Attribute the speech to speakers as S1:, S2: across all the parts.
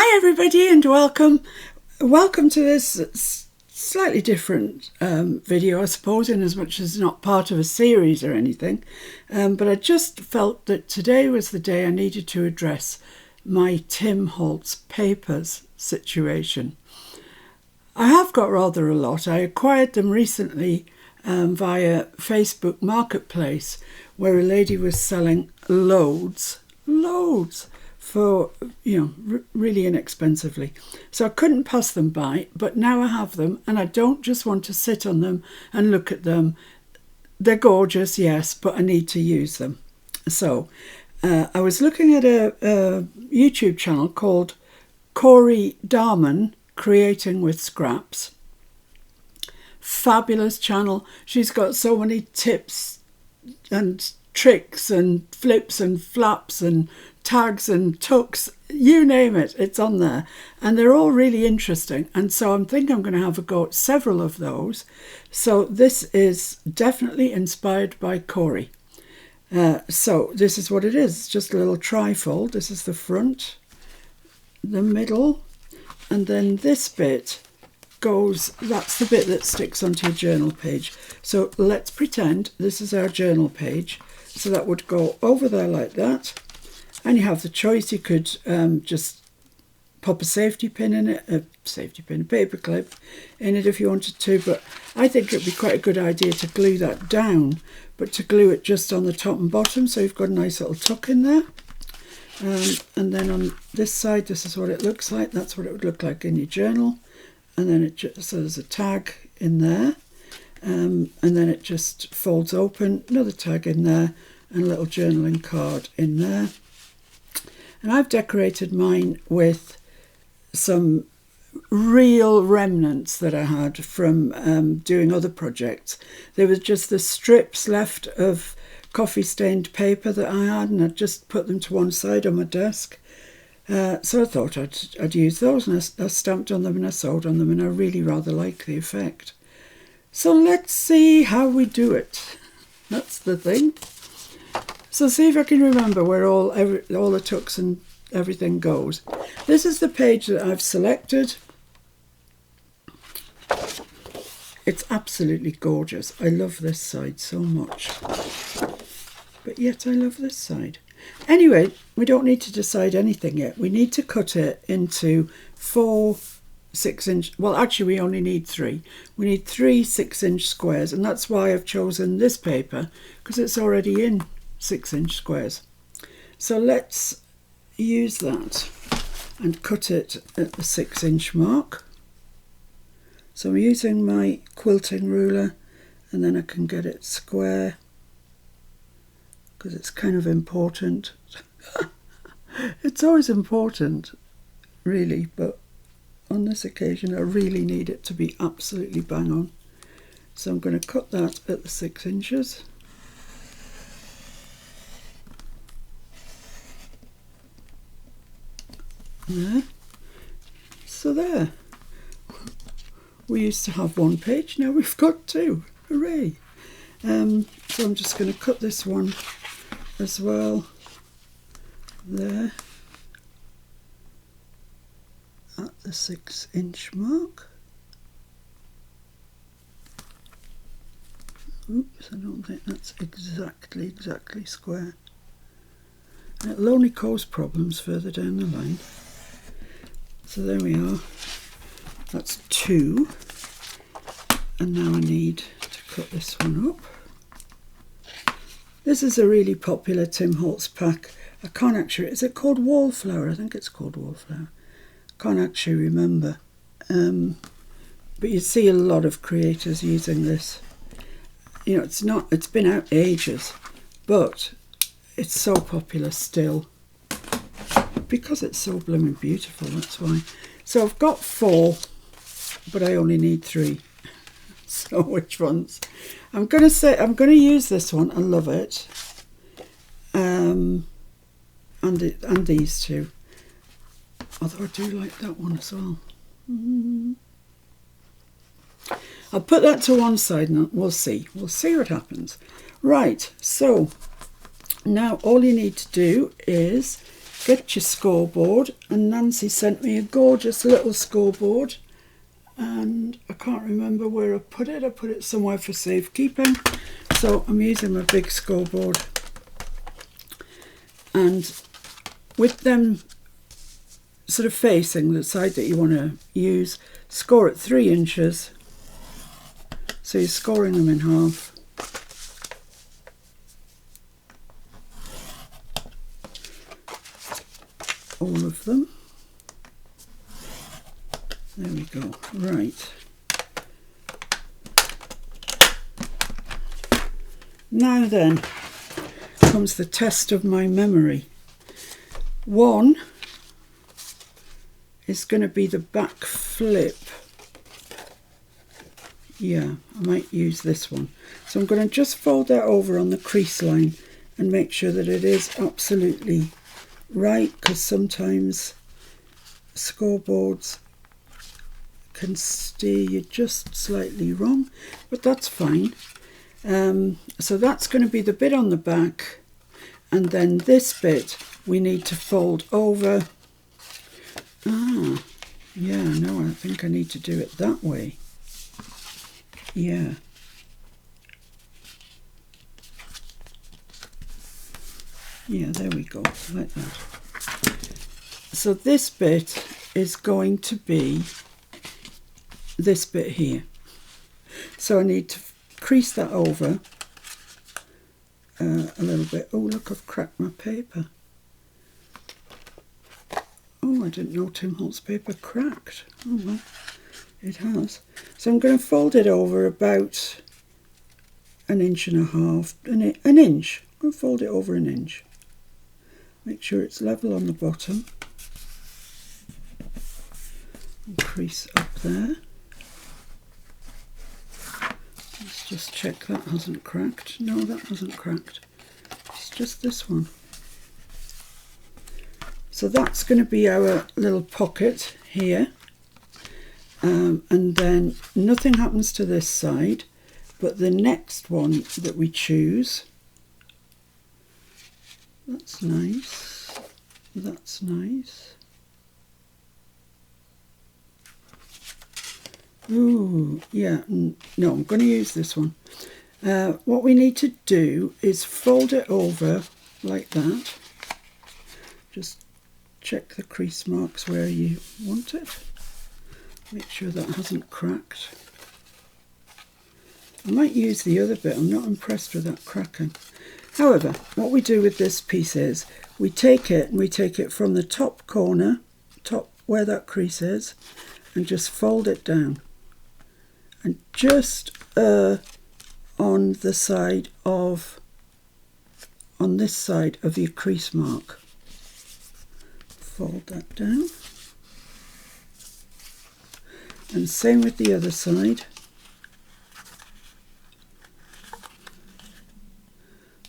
S1: Hi everybody and welcome to this slightly different video, I suppose, in as much as it's not part of a series or anything, but I just felt that today was the day I needed to address my Tim Holtz papers situation. I have got rather a lot. I acquired them recently via Facebook Marketplace, where a lady was selling loads for, really inexpensively. So I couldn't pass them by, but now I have them and I don't just want to sit on them and look at them. They're gorgeous, yes, but I need to use them. So I was looking at a YouTube channel called Cori, Dahmen, Creating with Scraps. Fabulous channel. She's got so many tips and tricks and flips and flaps and tags and tucks, you name it, it's on there, and they're all really interesting. And so I'm thinking I'm going to have a go at several of those. So this is definitely inspired by Cori. So this is what it is. It's just a little trifold. This is the front, the middle, and then this bit goes, that's the bit that sticks onto your journal page. So let's pretend this is our journal page. So that would go over there like that. And you have the choice. You could just pop a safety pin in it, a paper clip in it if you wanted to. But I think it would be quite a good idea to glue that down, but to glue it just on the top and bottom. So you've got a nice little tuck in there. And then on this side, this is what it looks like. That's what it would look like in your journal. And then so there's a tag in there. And then it just folds open, another tag in there, and a little journaling card in there. And I've decorated mine with some real remnants that I had from doing other projects. There was just the strips left of coffee stained paper that I had, and I'd just put them to one side on my desk. So I thought I'd use those, and I stamped on them and I sewed on them, and I really rather like the effect. So let's see how we do it. That's the thing. So see if I can remember where all the tucks and everything goes. This is the page that I've selected. It's absolutely gorgeous. I love this side so much. But yet I love this side. Anyway, we don't need to decide anything yet. We need to cut it into 4 6-inch, well actually we only need 3. We need 3 6-inch squares, and that's why I've chosen this paper, because it's already in 6-inch squares. So let's use that and cut it at the 6-inch mark. So I'm using my quilting ruler, and then I can get it square, because it's kind of important. It's always important, really, but on this occasion I really need it to be absolutely bang on. So I'm going to cut that at the 6 inches. There. So there. We used to have 1 page, now we've got 2. Hooray! So I'm just going to cut this one as well. There. At the 6-inch mark. Oops, I don't think that's exactly square. And it'll only cause problems further down the line. So there we are. That's 2. And now I need to cut this one up. This is a really popular Tim Holtz pack. I can't actually, is it called Wallflower? I think it's called Wallflower. Can't actually remember, but you see a lot of creators using this. It's been out ages, but it's so popular still because it's so blooming beautiful. That's why. So I've got 4, but I only need 3. So which ones? I'm going to use this one. I love it, and these 2. Although I do like that one as well. I'll put that to one side and we'll see. We'll see what happens. Right, so now all you need to do is get your scoreboard, and Nancy sent me a gorgeous little scoreboard, and I can't remember where I put it. I put it somewhere for safekeeping, so I'm using my big scoreboard. And with them sort of facing the side that you want to use, score at 3 inches, so you're scoring them in half. All of them. There we go. Right. Now then comes the test of my memory. One is going to be the back flip. Yeah, I might use this one. So I'm going to just fold that over on the crease line and make sure that it is absolutely right, because sometimes scoreboards can steer you just slightly wrong, but that's fine. So that's going to be the bit on the back, and then this bit we need to fold over. Yeah, no, I think I need to do it that way. Yeah. Yeah, there we go, like that. So this bit is going to be this bit here. So I need to crease that over a little bit. Oh, look, I've cracked my paper. Oh, I didn't know Tim Holtz paper cracked. Oh, well, it has. So I'm going to fold it over about 1.5 inches, an inch. I'm going to fold it over 1 inch. Make sure it's level on the bottom. And crease up there. Let's just check that hasn't cracked. No, that hasn't cracked. It's just this one. So that's going to be our little pocket here. And then nothing happens to this side, but the next one that we choose, that's nice, that's nice. Ooh, yeah, no, I'm going to use this one. What we need to do is fold it over like that. Just check the crease marks where you want it. Make sure that hasn't cracked. I might use the other bit. I'm not impressed with that cracking. However, what we do with this piece is we take it and we take it from the top corner, top where that crease is, and just fold it down. And just on the side of, on this side of your crease mark. Fold that down. And same with the other side.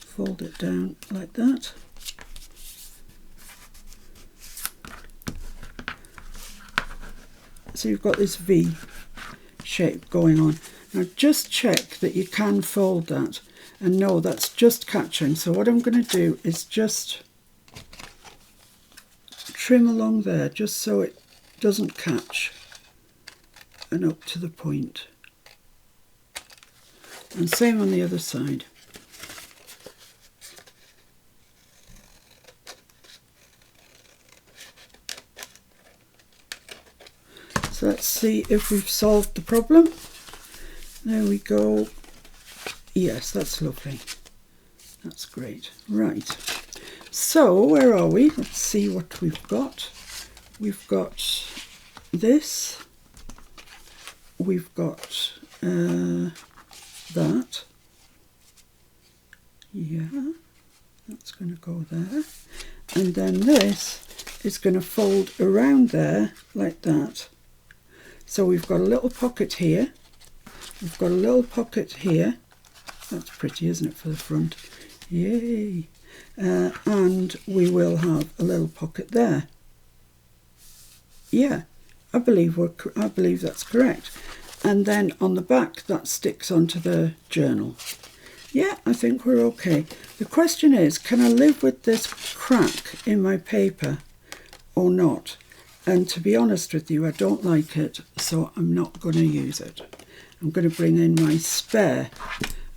S1: Fold it down like that. So you've got this V shape going on. Now just check that you can fold that, and no, that's just catching. So what I'm going to do is just trim along there, just so it doesn't catch, and up to the point. And same on the other side. So let's see if we've solved the problem. There we go. Yes, that's lovely. That's great. Right. So where are we? Let's see what we've got. We've got this. We've got that. Yeah, that's going to go there. And then this is going to fold around there like that. So we've got a little pocket here. We've got a little pocket here. That's pretty, isn't it, for the front? Yay! And we will have a little pocket there. Yeah, I believe that's correct. And then on the back, that sticks onto the journal. Yeah, I think we're okay. The question is, can I live with this crack in my paper or not? And to be honest with you, I don't like it, so I'm not going to use it. I'm going to bring in my spare.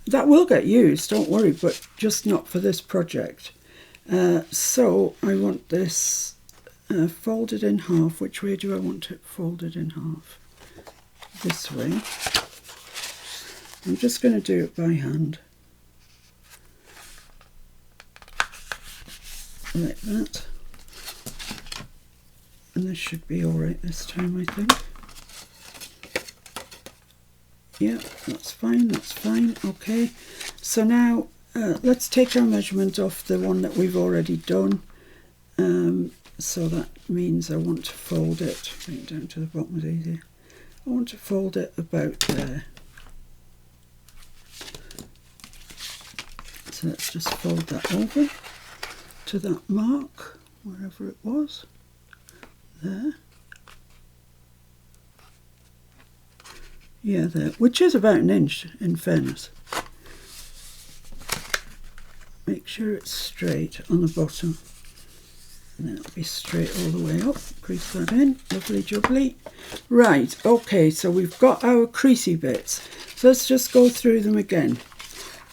S1: That will get used, don't worry, but just not for this project. So I want this folded in half. Which way do I want it folded in half? This way. I'm just going to do it by hand. Like that. And this should be all right this time, I think. Yeah, that's fine, okay. So now let's take our measurement off the one that we've already done. So that means I want to fold it, bring it down to the bottom is easier. I want to fold it about there. So let's just fold that over to that mark, wherever it was, there. Yeah, there, which is about an inch in fairness. Make sure it's straight on the bottom. And then it'll be straight all the way up. Crease that in, lovely jubbly. Right, okay, so we've got our creasy bits. So let's just go through them again.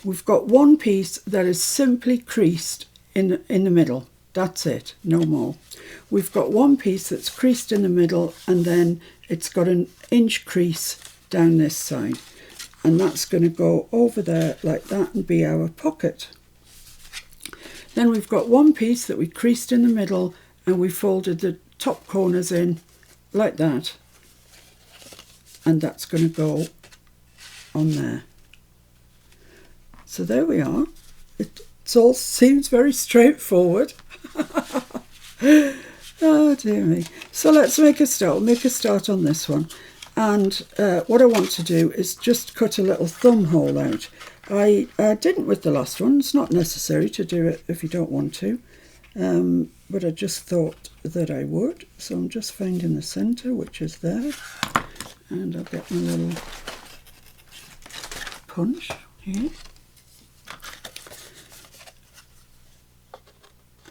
S1: We've got one piece that is simply creased in the middle. That's it, no more. We've got one piece that's creased in the middle, and then it's got an inch crease down this side, and that's going to go over there like that and be our pocket. Then we've got one piece that we creased in the middle, and we folded the top corners in like that, and that's going to go on there. So there we are. It all seems very straightforward. Oh dear me. So let's make a start. We'll make a start on this one. And what I want to do is just cut a little thumb hole out. I didn't with the last one. It's not necessary to do it if you don't want to. But I just thought that I would. So I'm just finding the centre, which is there. And I'll get my little punch here.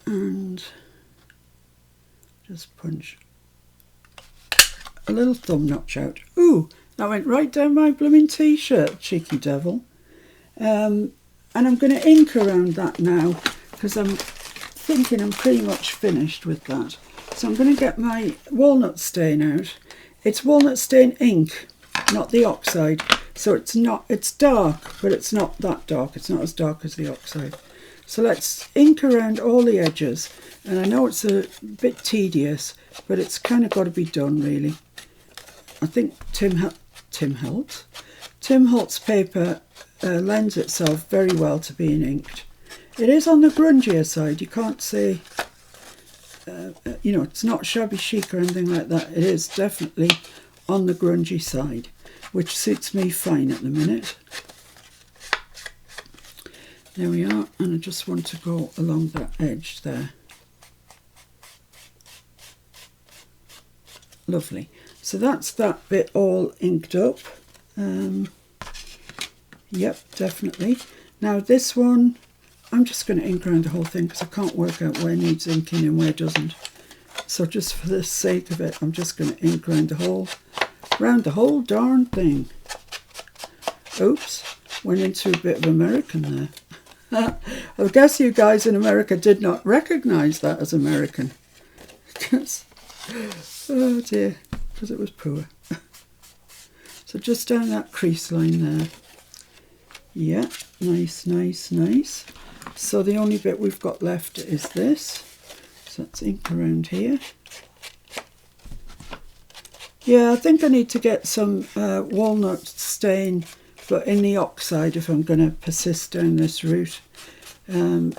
S1: And just punch a little thumb notch out. Ooh, that went right down my blooming t-shirt, cheeky devil. And I'm going to ink around that now, because I'm thinking I'm pretty much finished with that. So I'm going to get my walnut stain out. It's walnut stain ink, not the oxide. So it's dark, but it's not that dark. It's not as dark as the oxide. So let's ink around all the edges. And I know it's a bit tedious, but it's kind of got to be done, really. I think Tim Holtz paper lends itself very well to being inked. It is on the grungier side. You can't say, you know, it's not shabby chic or anything like that. It is definitely on the grungy side, which suits me fine at the minute. There we are, and I just want to go along that edge there. Lovely. So that's that bit all inked up. Yep, definitely. Now this one, I'm just going to ink around the whole thing because I can't work out where needs inking and where doesn't. So just for the sake of it, I'm just going to ink around the whole darn thing. Oops, went into a bit of American there. I guess you guys in America did not recognise that as American. Oh dear, because it was poor. So just down that crease line there. Yeah, nice, nice, nice. So the only bit we've got left is this. So let's ink around here. Yeah, I think I need to get some walnut stain, but in the oxide if I'm going to persist down this route. You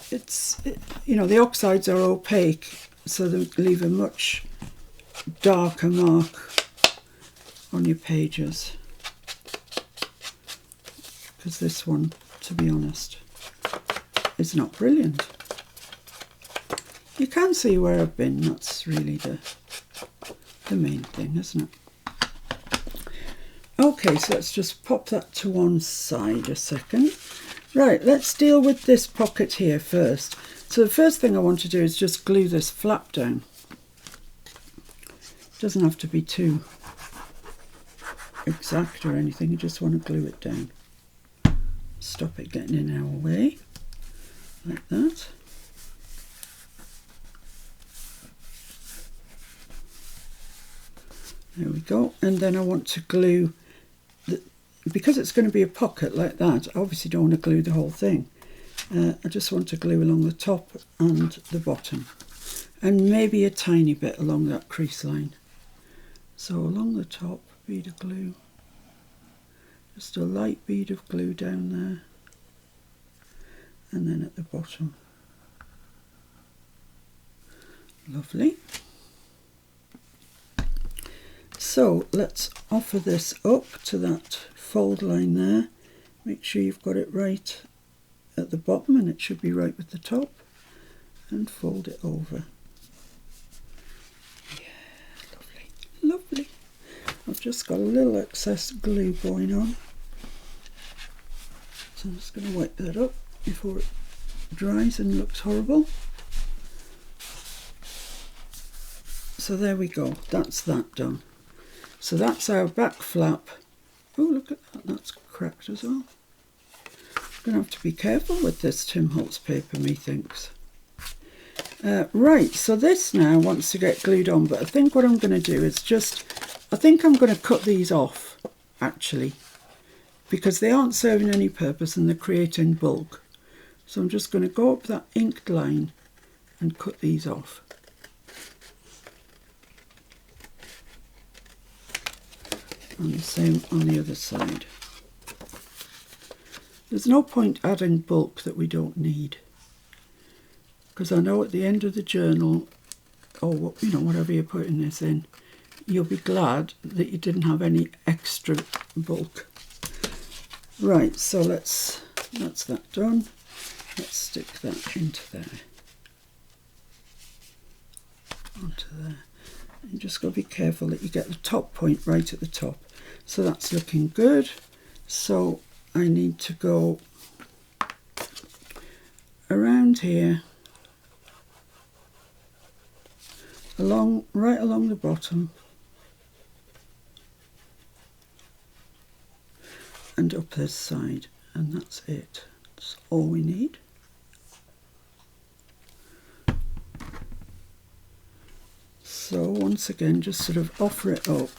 S1: know, the oxides are opaque, so they leave a much darker mark on your pages. Because this one, to be honest, is not brilliant. You can see where I've been. That's really the main thing, isn't it? Okay, so let's just pop that to one side a second. Right, let's deal with this pocket here first. So the first thing I want to do is just glue this flap down. It doesn't have to be too exact or anything, you just want to glue it down. Stop it getting in our way, like that. There we go, and then I want to glue, because it's going to be a pocket like that, I obviously don't want to glue the whole thing. I just want to glue along the top and the bottom, and maybe a tiny bit along that crease line. So along the top, bead of glue, just a light bead of glue down there, and then at the bottom. Lovely. So let's offer this up to that fold line there. Make sure you've got it right at the bottom, and it should be right with the top, and fold it over. Yeah, lovely, lovely. I've just got a little excess glue going on, so I'm just going to wipe that up before it dries and looks horrible. So there we go, that's that done. So that's our back flap. Oh, look at that, that's cracked as well. I'm going to have to be careful with this Tim Holtz paper, methinks. Right, so this now wants to get glued on, but I think what I'm going to do is I think I'm going to cut these off, actually, because they aren't serving any purpose and they're creating bulk. So I'm just going to go up that inked line and cut these off. And the same on the other side. There's no point adding bulk that we don't need, because I know at the end of the journal, or you know, whatever you're putting this in, you'll be glad that you didn't have any extra bulk. Right, so that's that done. Let's stick that into there, onto there. You just got to be careful that you get the top point right at the top. So that's looking good. So I need to go around here, right along the bottom, and up this side, and that's it. That's all we need. So once again, just sort of offer it up,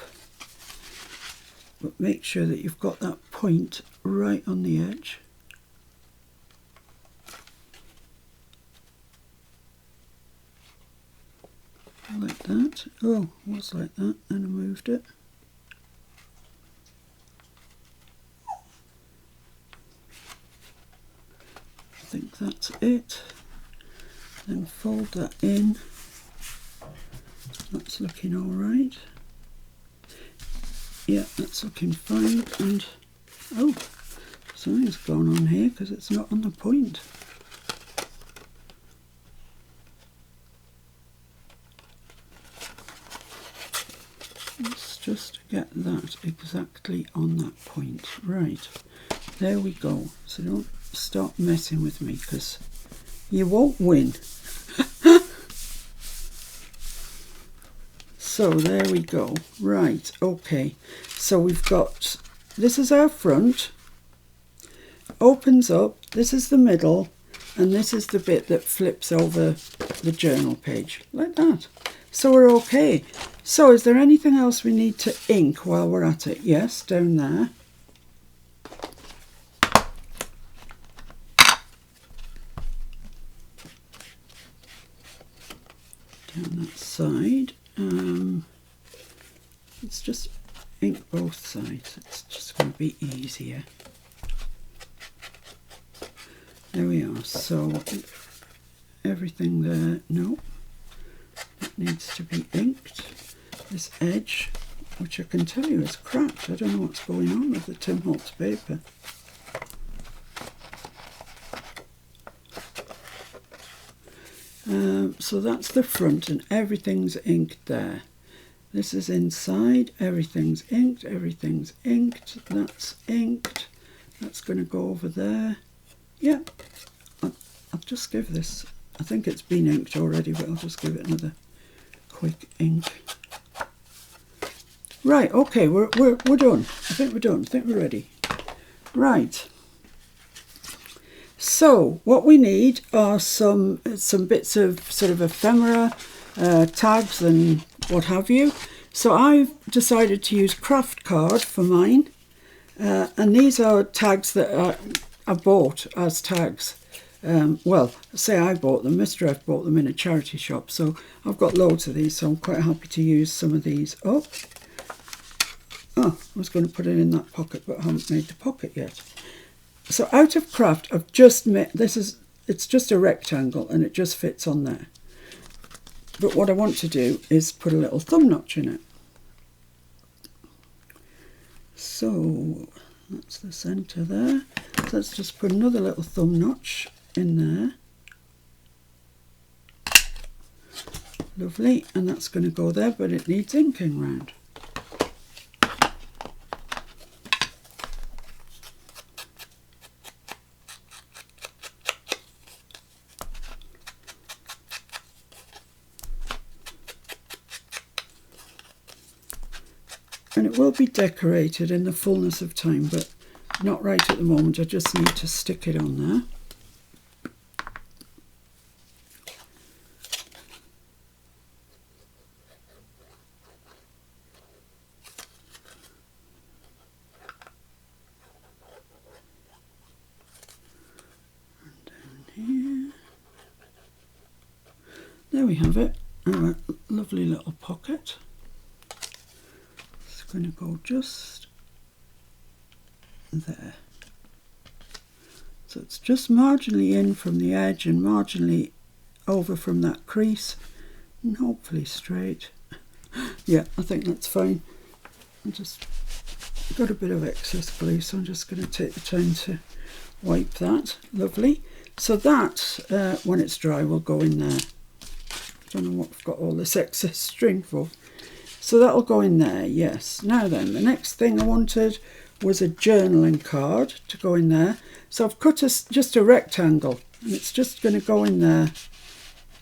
S1: but make sure that you've got that point right on the edge. Like that. Oh, it was like that, and I moved it. I think that's it. Then fold that in. That's looking all right. Yeah, that's looking fine. And oh, something's gone on here because it's not on the point. Let's just get that exactly on that point. Right, there we go. So don't start messing with me, because you won't win. So there we go. Right, okay. So we've got, this is our front, opens up, this is the middle, and this is the bit that flips over the journal page, like that. So we're okay. So is there anything else we need to ink while we're at it? Yes, down there. Down that side. Let's just ink both sides. It's just going to be easier. There we are. So everything there, no, it needs to be inked. This edge, which I can tell you is cracked. I don't know what's going on with the Tim Holtz paper. So that's the front, and everything's inked there. This is inside, everything's inked, that's inked. That's going to go over there, Yeah, I'll just give this, I think it's been inked already, but I'll just give it another quick ink. Right, okay, we're done. I think we're done. I think we're ready. Right. So what we need are some bits of sort of ephemera, tags and what have you. So I've decided to use craft card for mine, and these are tags that I bought as tags. Well, say I bought them, Mr. F bought them in a charity shop, so I've got loads of these, so I'm quite happy to use some of these up. Oh, I was going to put it in that pocket, but I haven't made the pocket yet. So out of craft, I've just made, it's just a rectangle and it just fits on there. But what I want to do is put a little thumb notch in it. So that's the centre there. So let's just put another little thumb notch in there. Lovely, and that's going to go there, but it needs inking round. And it will be decorated in the fullness of time, but not right at the moment. I just need to stick it on there. And down here. There we have it. Our lovely little pocket. Going to go just there. So it's just marginally in from the edge and marginally over from that crease, and hopefully straight. Yeah, I think that's fine. I just got a bit of excess glue, so I'm just going to take the time to wipe that. Lovely. So that, when it's dry, will go in there. I don't know what I've got all this excess string for. So that'll go in there, yes. Now then, the next thing I wanted was a journaling card to go in there. So I've cut just a rectangle, and it's just going to go in there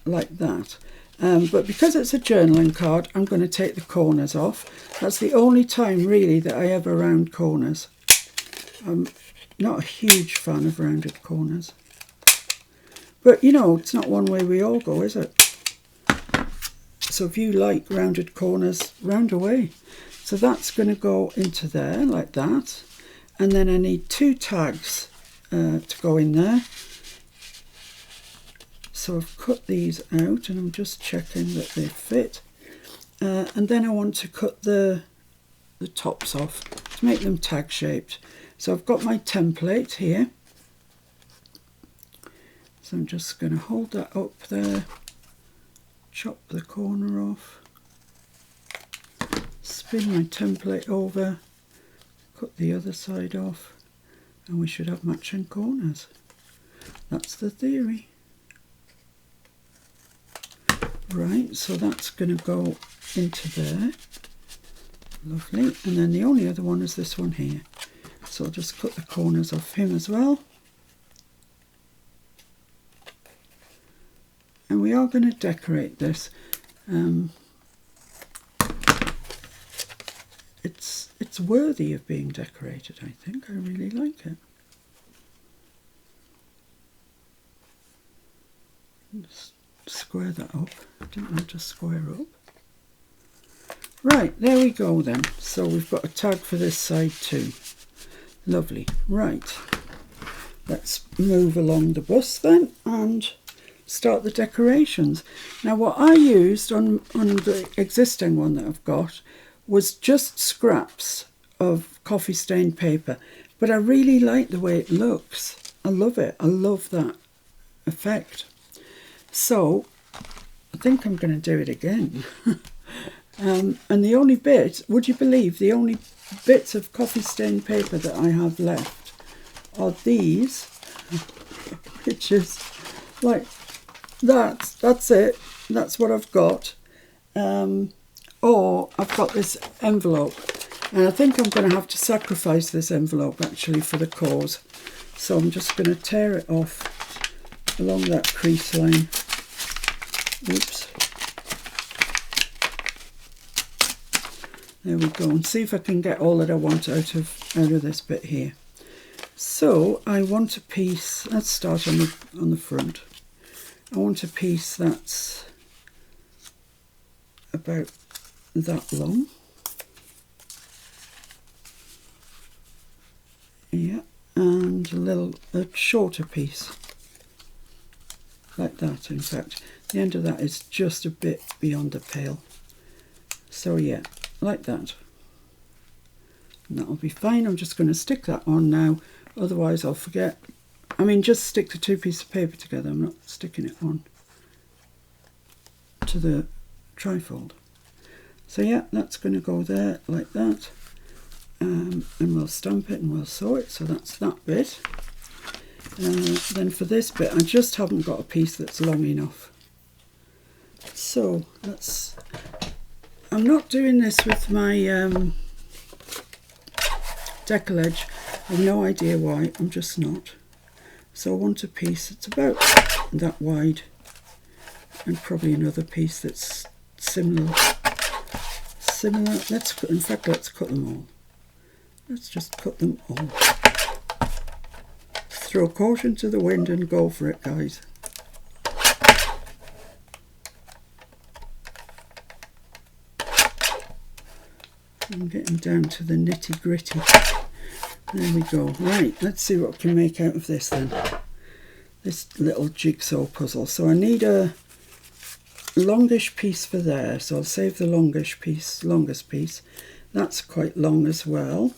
S1: like that. But because it's a journaling card, I'm going to take the corners off. That's the only time really that I ever round corners. I'm not a huge fan of rounded corners. But you know, it's not one way we all go, is it? So if you like rounded corners, round away. So that's going to go into there like that. And then I need two tags to go in there. So I've cut these out and I'm just checking that they fit. And then I want to cut the tops off to make them tag shaped. So I've got my template here. So I'm just going to hold that up there. Chop the corner off, spin my template over, cut the other side off, and we should have matching corners. That's the theory. Right, so that's going to go into there. Lovely. And then the only other one is this one here. So I'll just cut the corners off him as well. And we are going to decorate this. It's worthy of being decorated, I think. I really like it. Just square that up. I didn't want to square up. Right, there we go then. So we've got a tag for this side too. Lovely. Right. Let's move along the bust then and start the decorations. Now what I used on the existing one that I've got was just scraps of coffee stained paper, but I really like the way it looks. I love it. I love that effect. So I think I'm going to do it again. And the only bit, would you believe, the only bits of coffee stained paper that I have left are these, which is like that's it. That's what I've got. Or I've got this envelope, and I think I'm going to have to sacrifice this envelope actually for the cause. So I'm just going to tear it off along that crease line. Oops. There we go, and see if I can get all that I want out of this bit here. So I want a piece, let's start on the front. I want a piece that's about that long. Yeah, and a shorter piece. Like that, in fact. The end of that is just a bit beyond the pail. So yeah, like that. And that'll be fine. I'm just going to stick that on now, otherwise I'll forget. I mean, just stick the two pieces of paper together. I'm not sticking it on to the trifold. So yeah, that's going to go there like that. And we'll stamp it and we'll sew it. So that's that bit. Then for this bit, I just haven't got a piece that's long enough. So I'm not doing this with my decollage. I have no idea why, I'm just not. So I want a piece that's about that wide, and probably another piece that's similar. Let's cut them all. Let's just cut them all. Throw caution to the wind and go for it, guys. I'm getting down to the nitty gritty. There we go. Right, let's see what we can make out of this then. This little jigsaw puzzle. So I need a longish piece for there. So I'll save the longest piece. That's quite long as well.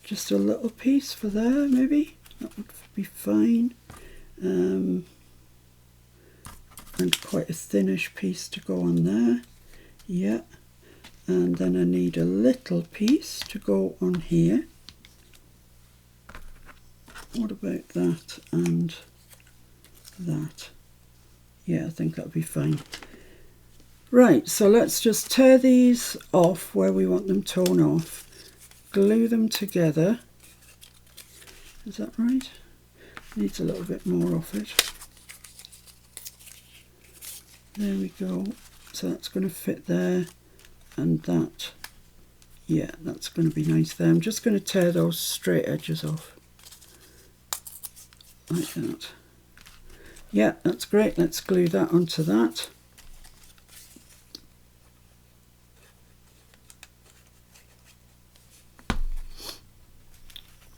S1: Just a little piece for there, maybe. That would be fine. And quite a thinnish piece to go on there. Yeah. And then I need a little piece to go on here. What about that and that? Yeah, I think that'll be fine. Right, so let's just tear these off where we want them torn off. Glue them together. Is that right? Needs a little bit more of it. There we go. So that's going to fit there, and that. Yeah, that's going to be nice there. I'm just going to tear those straight edges off. Like that. Yeah, that's great. Let's glue that onto that.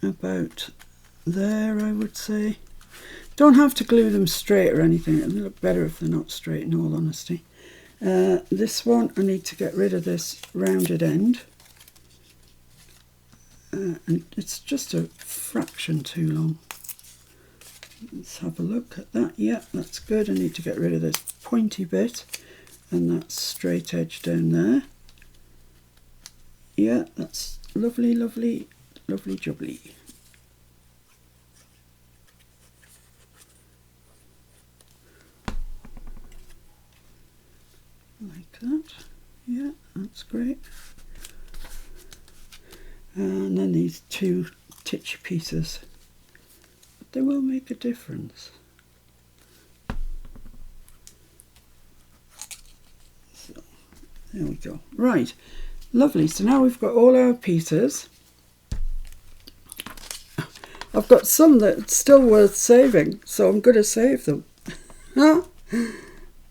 S1: About there, I would say. Don't have to glue them straight or anything. It'll look better if they're not straight, in all honesty. This one, I need to get rid of this rounded end. And it's just a fraction too long. Let's have a look at that. Yeah, that's good. I need to get rid of this pointy bit and that straight edge down there. Yeah, that's lovely, lovely, lovely jubbly. Like that. Yeah, that's great. And then these two titchy pieces. But they will make a difference. So, there we go. Right, lovely. So now we've got all our pieces. I've got some that's still worth saving, so I'm going to save them.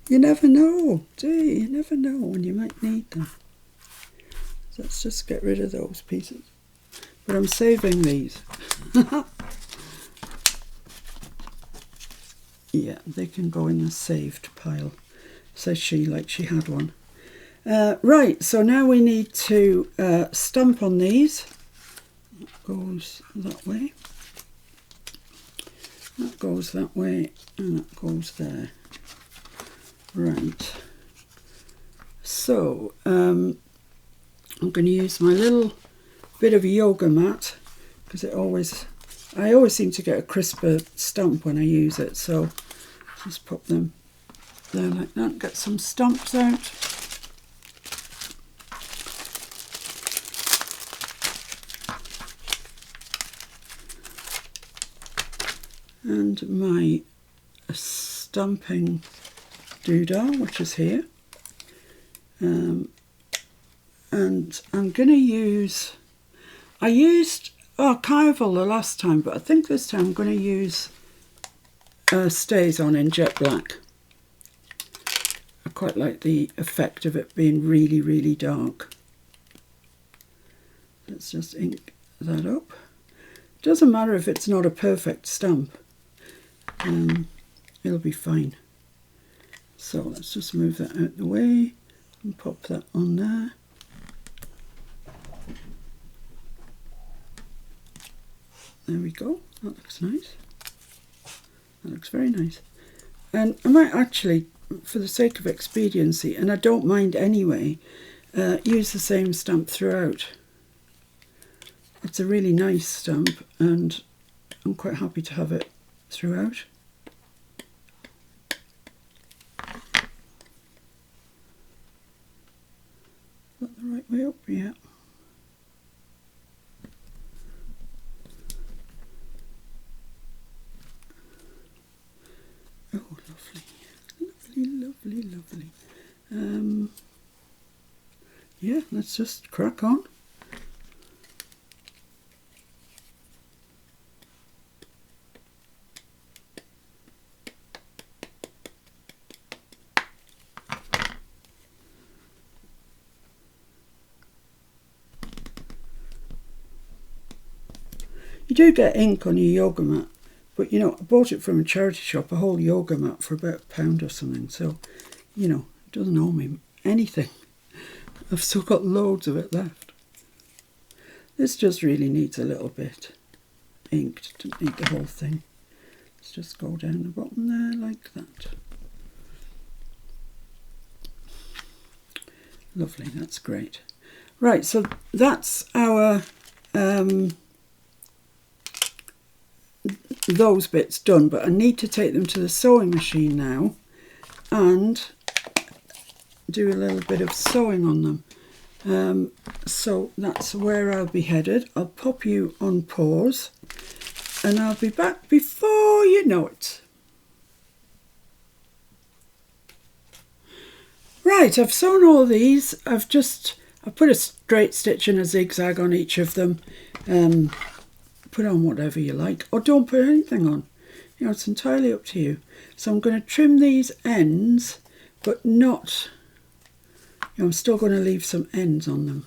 S1: You never know, do you? You never know when you might need them. So let's just get rid of those pieces. But I'm saving these. Yeah, they can go in the saved pile, says she, like she had one. Right, so now we need to stamp on these. That goes that way. That goes that way, and that goes there. Right. So, I'm going to use my little bit of yoga mat, because I always seem to get a crisper stamp when I use it. So just pop them there like that, get some stamps out. and my stamping doodah, which is here. And I'm going to use, I used archival the last time, but I think this time I'm going to use Stays On in jet black. I quite like the effect of it being really, really dark. Let's just ink that up. Doesn't matter if it's not a perfect stamp. It'll be fine. So let's just move that out the way and pop that on there. There we go. That looks nice. That looks very nice. And I might actually, for the sake of expediency, and I don't mind anyway, use the same stamp throughout. It's a really nice stamp and I'm quite happy to have it throughout. Is that the right way up? Yeah. Oh, lovely. Lovely, lovely, lovely. Yeah, let's just crack on. You do get ink on your yoga mat, but you know, I bought it from a charity shop, a whole yoga mat for about £1 or something, so you know, it doesn't owe me anything. I've still got loads of it left. This just really needs a little bit inked to make the whole thing. Let's just go down the bottom there like that. Lovely, that's great. Right, so that's our those bits done, but I need to take them to the sewing machine now and do a little bit of sewing on them. So that's where I'll be headed. I'll pop you on pause and I'll be back before you know it. Right, I've sewn all these. I've put a straight stitch and a zigzag on each of them. Put on whatever you like, or don't put anything on. You know, it's entirely up to you. So I'm going to trim these ends, but not, you know, I'm still going to leave some ends on them.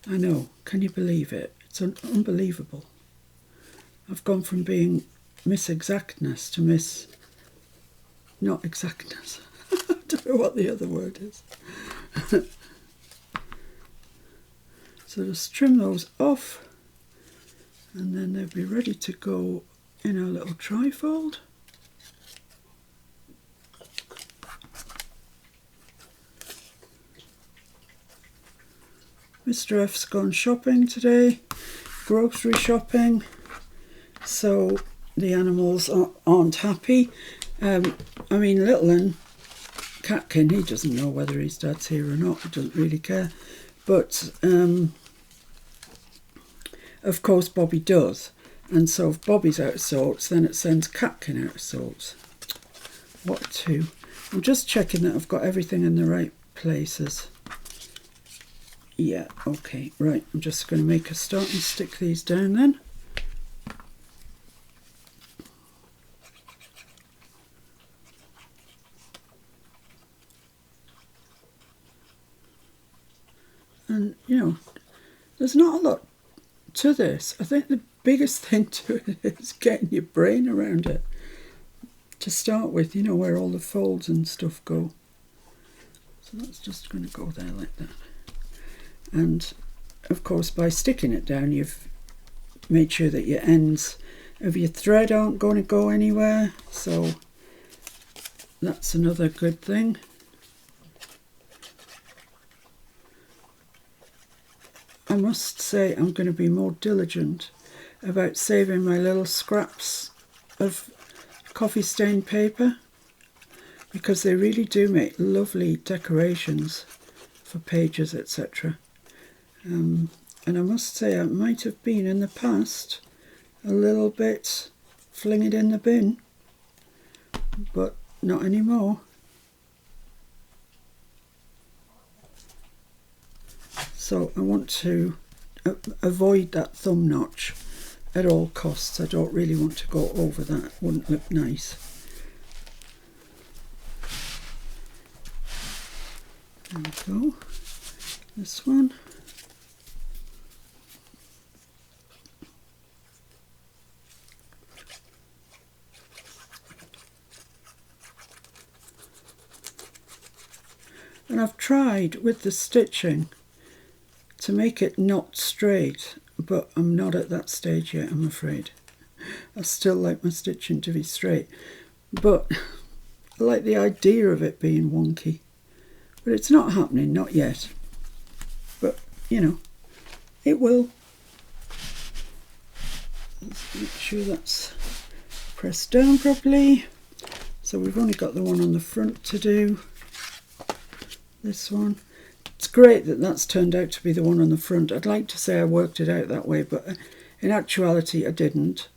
S1: I know, can you believe it? It's unbelievable. I've gone from being Miss Exactness to Miss not exactness. I don't know what the other word is. So just trim those off. And then they'll be ready to go in our little trifold. Mr. F's gone shopping today, grocery shopping, so the animals aren't happy. I mean, little un, Catkin, he doesn't know whether his dad's here or not, he doesn't really care. But of course Bobby does, and so if Bobby's out of sorts, then it sends Catkin out of sorts. What a two. I'm just checking that I've got everything in the right places. Yeah, okay, right, I'm just going to make a start and stick these down then. And, you know, there's not a lot to this. I think the biggest thing to it is getting your brain around it to start with, you know, where all the folds and stuff go. So that's just going to go there like that. And of course, by sticking it down, you've made sure that your ends of your thread aren't going to go anywhere, so that's another good thing. I must say I'm going to be more diligent about saving my little scraps of coffee stained paper, because they really do make lovely decorations for pages, etc. And I must say I might have been in the past a little bit fling it in the bin, but not anymore. So I want to avoid that thumb notch at all costs. I don't really want to go over that, wouldn't look nice. There we go. This one. And I've tried with the stitching to make it not straight, but I'm not at that stage yet, I'm afraid. I still like my stitching to be straight, but I like the idea of it being wonky. But it's not happening, not yet. But, you know, it will. Let's make sure that's pressed down properly. So we've only got the one on the front to do. This one. It's great that that's turned out to be the one on the front. I'd like to say I worked it out that way, but in actuality I didn't.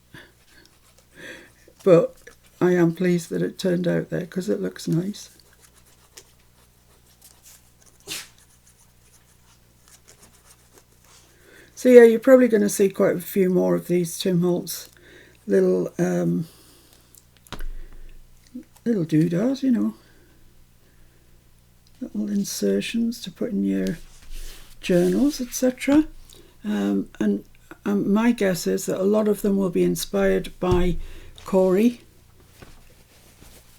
S1: But I am pleased that it turned out there because it looks nice. So yeah, you're probably going to see quite a few more of these Tim Holtz little little doodads, you know. Little insertions to put in your journals, etc. And my guess is that a lot of them will be inspired by Cori.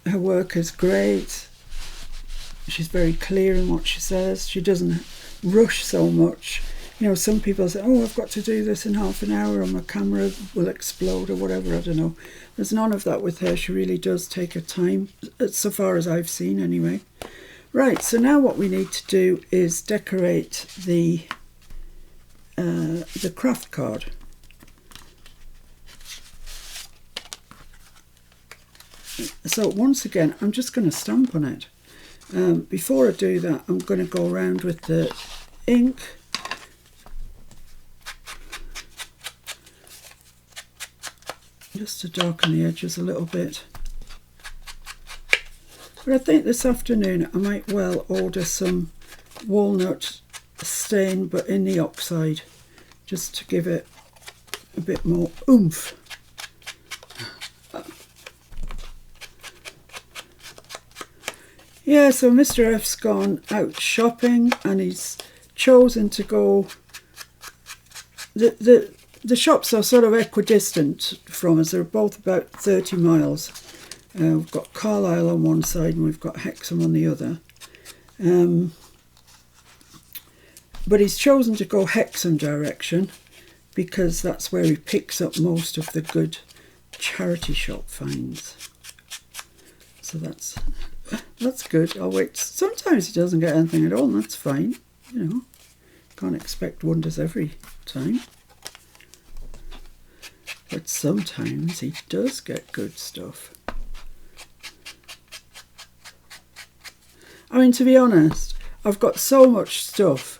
S1: Her work is great. She's very clear in what she says. She doesn't rush so much. You know, some people say, oh, I've got to do this in half an hour or my camera will explode or whatever, I don't know. There's none of that with her. She really does take her time, so far as I've seen anyway. Right, so now what we need to do is decorate the craft card. So once again, I'm just going to stamp on it. Before I do that, I'm going to go around with the ink. Just to darken the edges a little bit. But I think this afternoon I might well order some walnut stain, but in the oxide, just to give it a bit more oomph. Yeah, so Mr. F's gone out shopping and he's chosen to go... The shops are sort of equidistant from us. They're both about 30 miles. We've got Carlisle on one side and we've got Hexham on the other. But he's chosen to go Hexham direction because that's where he picks up most of the good charity shop finds. So that's good. I'll wait. Sometimes he doesn't get anything at all and that's fine. You know, can't expect wonders every time. But sometimes he does get good stuff. I mean, to be honest, I've got so much stuff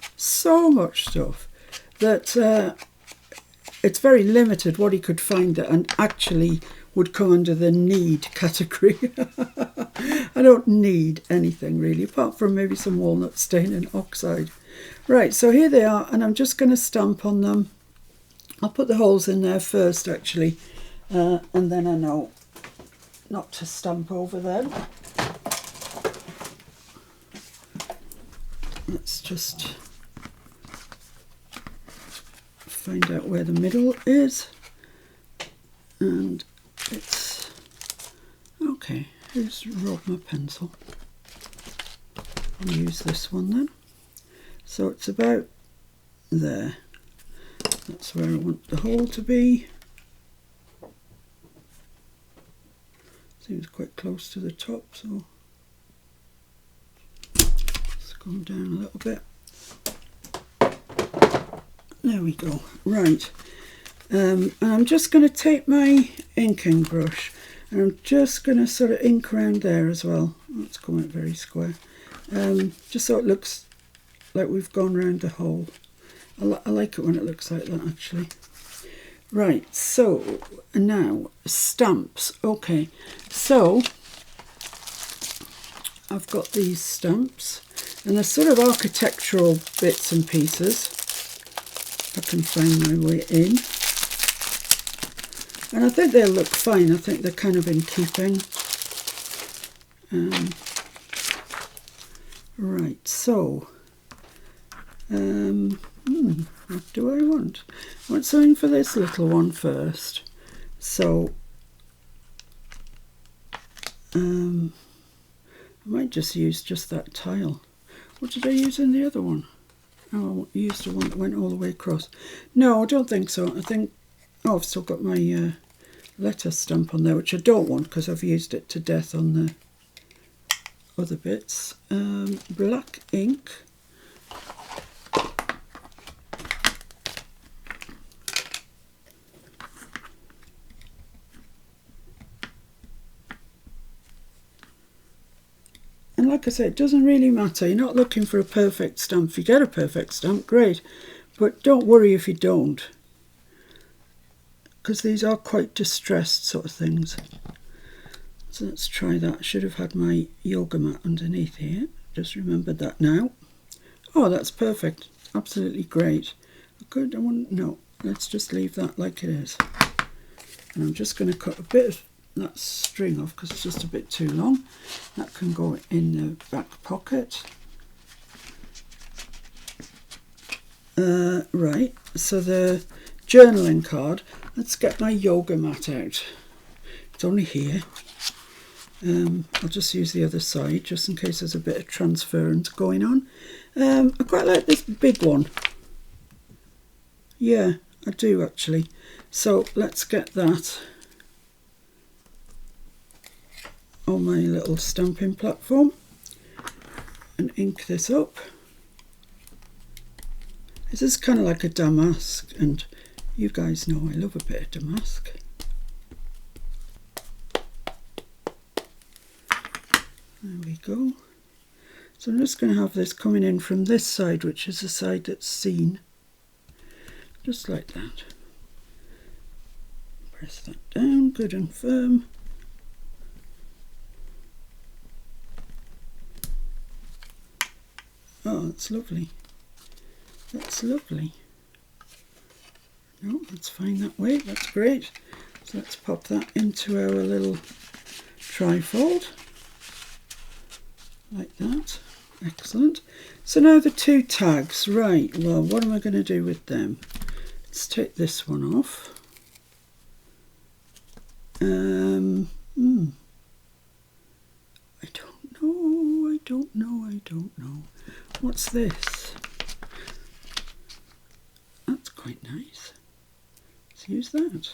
S1: that it's very limited what he could find that and actually would come under the need category. I don't need anything really, apart from maybe some walnut stain and oxide. Right, so here they are, and I'm just going to stamp on them. I'll put the holes in there first, actually, and then I know not to stamp over them. Let's just find out where the middle is. And it's... okay, here's rub my pencil. I'll use this one then. So it's about there. That's where I want the hole to be. Seems quite close to the top, so let's go down a little bit. There we go. Right. And I'm just going to take my inking brush and I'm just going to sort of ink around there as well. Oh, it's coming out very square. Just so it looks like we've gone round the hole. I like it when it looks like that, actually. Right, so now stamps. Okay, so I've got these stamps, and they're sort of architectural bits and pieces. If I can find my way in. And I think they'll look fine. I think they're kind of in keeping. Right, so what do I want? I want something for this little one first. So I might just use just that tile. What did I use in the other one? Oh, I used the one that went all the way across. No, I don't think so. I think, oh, I've still got my letter stamp on there, which I don't want because I've used it to death on the other bits. Black ink. And like I said, it doesn't really matter. You're not looking for a perfect stamp. If you get a perfect stamp, great. But don't worry if you don't, because these are quite distressed sort of things. So let's try that. I should have had my yoga mat underneath here. Just remembered that now. Oh, that's perfect. Absolutely great. Good. I want, no, let's just leave that like it is. And I'm just going to cut a bit of that string off because it's just a bit too long. That can go in the back pocket. Right, so the journaling card, let's get my yoga mat out. It's only here. I'll just use the other side just in case there's a bit of transference going on. I quite like this big one. Yeah, I do actually. So let's get that on my little stamping platform and ink this up. This is kind of like a damask, and you guys know I love a bit of damask. There we go. So I'm just going to have this coming in from this side, which is the side that's seen. Just like that. Press that down, good and firm. Oh, that's lovely. That's lovely. No, that's fine that way. That's great. So let's pop that into our little trifold. Like that. Excellent. So now the two tags. Right, well, what am I going to do with them? Let's take this one off. I don't know. What's this? That's quite nice. Let's use that.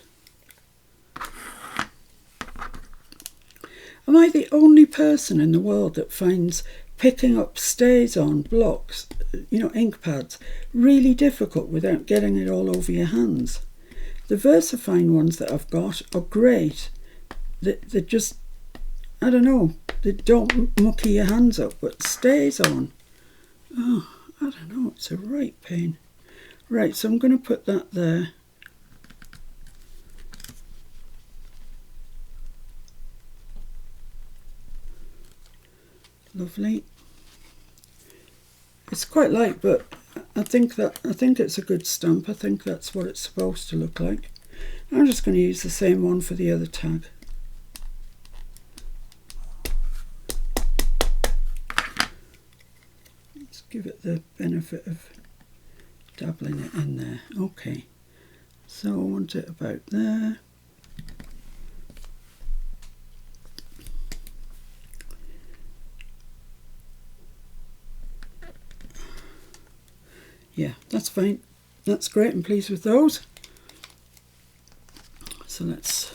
S1: Am I the only person in the world that finds picking up stays-on blocks, you know, ink pads, really difficult without getting it all over your hands? The VersaFine ones that I've got are great. They're just, I don't know, they don't mucky your hands up, but stays-on, oh, I don't know, it's a right pain. Right, so I'm going to put that there. Lovely. It's quite light, but I think it's a good stamp. I think that's what it's supposed to look like. I'm just going to use the same one for the other tag. Let's give it the benefit of dabbling it in there. Okay, so I want it about there. Yeah, that's fine. That's great. I'm pleased with those. So let's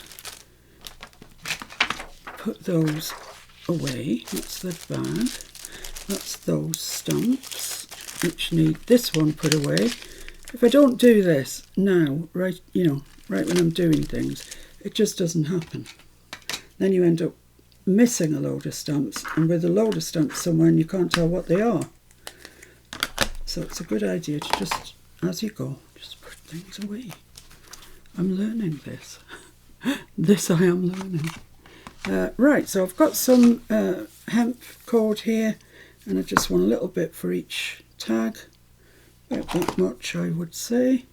S1: put those away. That's the bag. That's those stamps, which need this one put away. If I don't do this now, right, you know, right when I'm doing things, it just doesn't happen. Then you end up missing a load of stamps, and with a load of stamps somewhere and you can't tell what they are. So it's a good idea to just, as you go, just put things away. I'm learning this. This I am learning. Right, so I've got some hemp cord here, and I just want a little bit for each tag. About that much, I would say.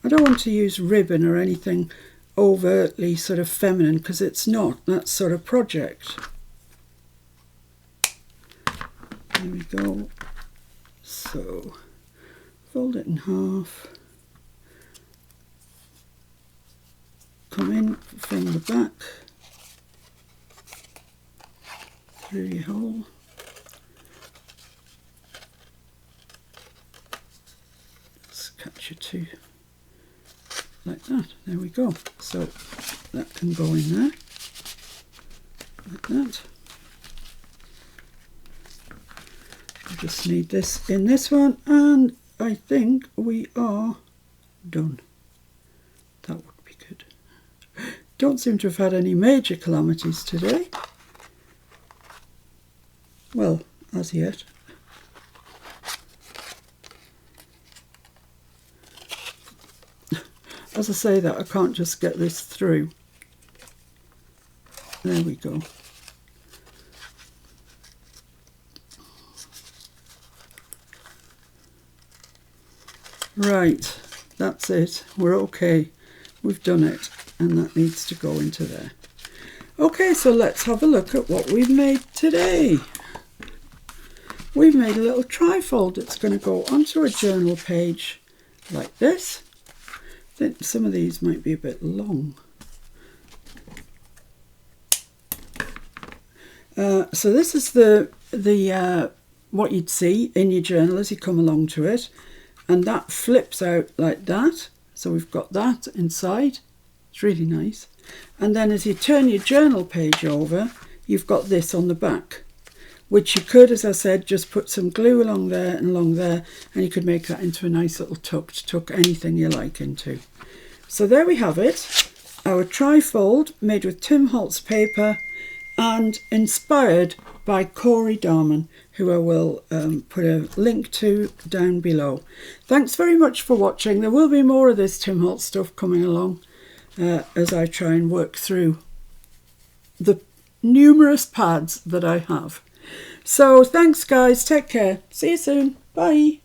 S1: I don't want to use ribbon or anything overtly sort of feminine, because it's not that sort of project. There we go. So fold it in half, come in from the back through your hole, just catch your two like that. There we go. So that can go in there like that. I just need this in this one, and I think we are done. That would be good. Don't seem to have had any major calamities today. Well, as yet. As I say that, I can't just get this through. There we go. Right, that's it. We're okay. We've done it, and that needs to go into there. Okay, so let's have a look at what we've made today. We've made a little trifold that's going to go onto a journal page like this. I think some of these might be a bit long. So this is the what you'd see in your journal as you come along to it, and that flips out like that. So we've got that inside. It's really nice. And then as you turn your journal page over, you've got this on the back, which you could, as I said, just put some glue along there and along there, and you could make that into a nice little tuck to tuck anything you like into. So there we have it, our trifold made with Tim Holtz paper and inspired by Cori Dahmen, who I will put a link to down below. Thanks very much for watching. There will be more of this Tim Holtz stuff coming along as I try and work through the numerous pads that I have. So thanks guys, take care, see you soon, bye.